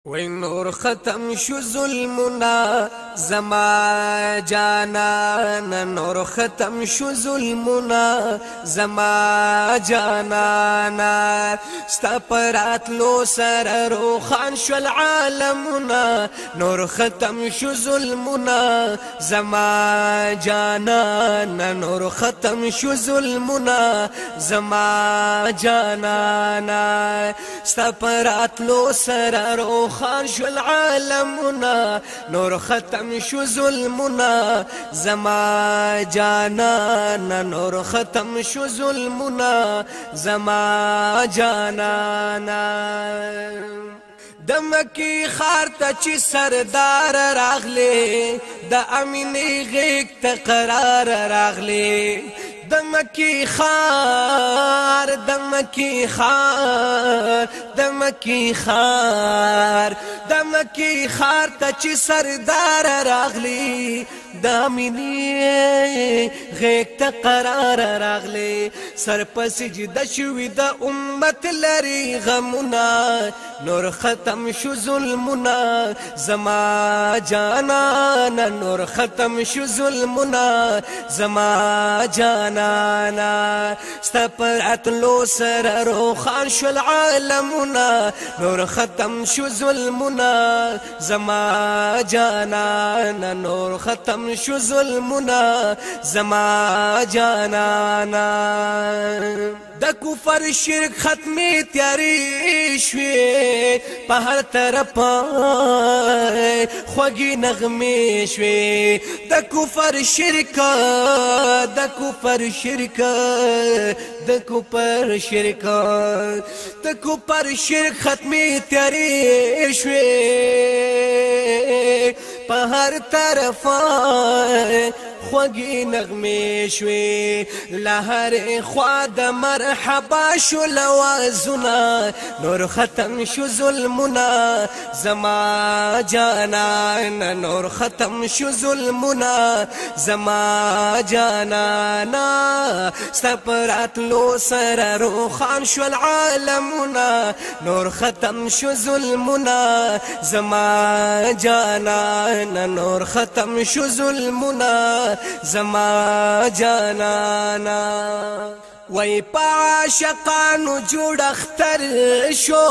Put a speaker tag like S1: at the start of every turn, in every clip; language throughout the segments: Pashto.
S1: وی نور ختم شو ظلمنا زما جانانا نور ختم شو ظلمنا زما جانانا ستا پرات لو سر روخان شو العالمنا نور ختم شو ظلمنا زما جانانا نور ختم شو ظلمنا زما جانانا ستا پرات لو سر روخان خان شو العالمنا نور ختم شو ظلمنا زما جانانا نور ختم شو ظلمنا زما جانانا دمکی خار تا چی سردار راغلی دا امینی غیق تا قرار راغلی دمکی خار دمکی خار دمکی خار دمکی خار تا چی سردار راغلی دامینی غیق تا قرار راغلی سر پسجد شوی دا امت لری غمنا نور ختم شو ظلمنا زما جانانا نور ختم شو ظلمنا زما جانانا ستا پرات لو سر روخان شو العالمنا نور ختم شو ظلمنا زما جانانا نور ختم شو ظلمنا زما جانانا د کفر شرک ختمی تیاری شوی په هر طرف خوږی نغمې شوی د کفر شرک د کفر شرک د کفر شرک د کفر شرک ختمی تیاری شوی په هر طرف خوږی نغمې شوی لهر خوا د مرحبا شو لوازنا نور ختم شو ظلمنا زما جانانا نور ختم شو ظلمنا زما جانانا ستا پرات لو سر روخان شو العالمنا نور ختم شو ظلمنا زما جانانا نور ختم شو ظلمنا زما جانانا وی پا عاشقانو جوڑ اختر شو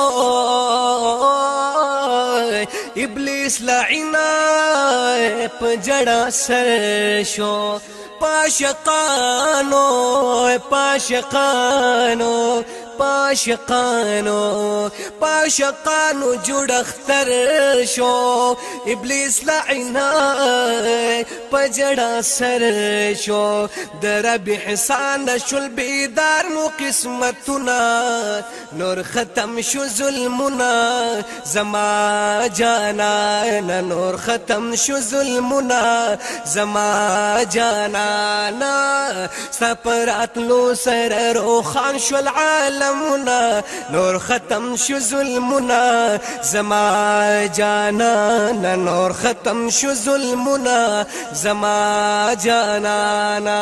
S1: ابلیس لعنا پا جڑا سر شو پاشقانو پاشقانو پاشقانو پاشقانو جوڑ اختر شو ابلیس لعنا پجڑا سر شو در رب حسان شل بیدار نو قسمتنا نور ختم شو ظلمنا زما جانانا نور ختم شو ظلمنا زما جانانا ستا پرات لو سر روخان شو العالمنا نور ختم شو ظلمنا زما جانانا نور ختم شو ظلمنا زما جانانا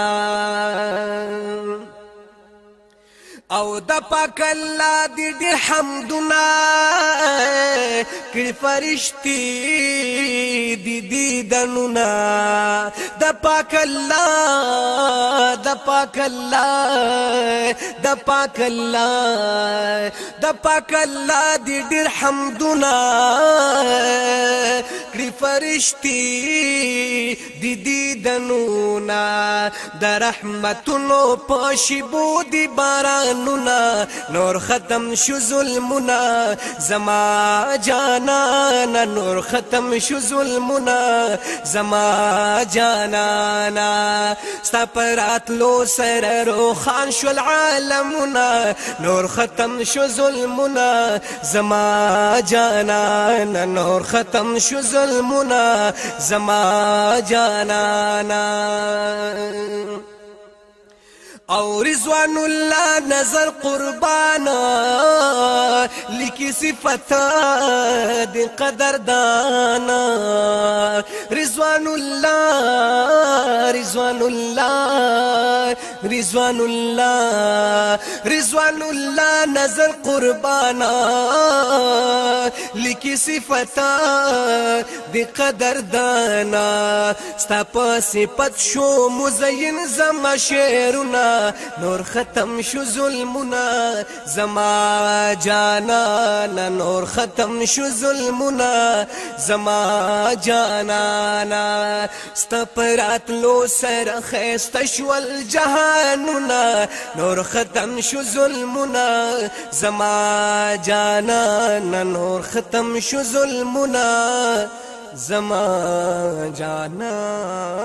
S1: او د پاک الله دی ډیر حمدنا کړي فرشتي دی دیدنونه د پاک الله د پاک الله د پاک الله د پاک الله دی ډیر حمدنا کړي فرشتي دی دیدنونه د رحمتونو په شیبو دی باران نور ختم شو ظلمنا زما جانانا نور ختم شو ظلمنا زما جانانا ستا پرات لو سر روخان شو العالمنا نور ختم شو ظلمنا زما جانانا نور ختم شو ظلمنا زما جانانا او رضوان الله نظر قربانا لکی صفتا دی قدردانا رضوان الله رضوان الله رضوان الله نظر قربانا لکی صفتا دی قدردانا ستا پا صفت شو مزین زما شیرنا نور ختم شو ظلمنا زما جانانا نور ختم شو ظلمنا زما جانانا ستا پرات لو سر خیست شوال جهاننا نور ختم شو ظلمنا زما جانانا نور ختم شو ظلمنا زما جانانا